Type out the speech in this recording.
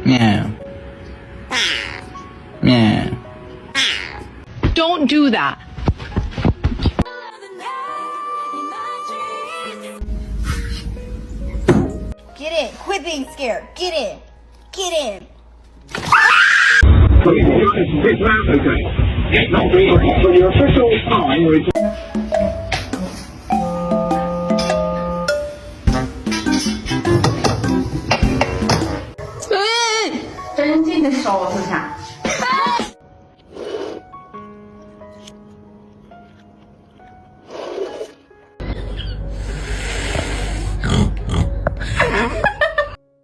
Meow. Meow. Don't do that. Get in. Quit being scared. Get in. Get in. For your official time, which 真进的手指甲。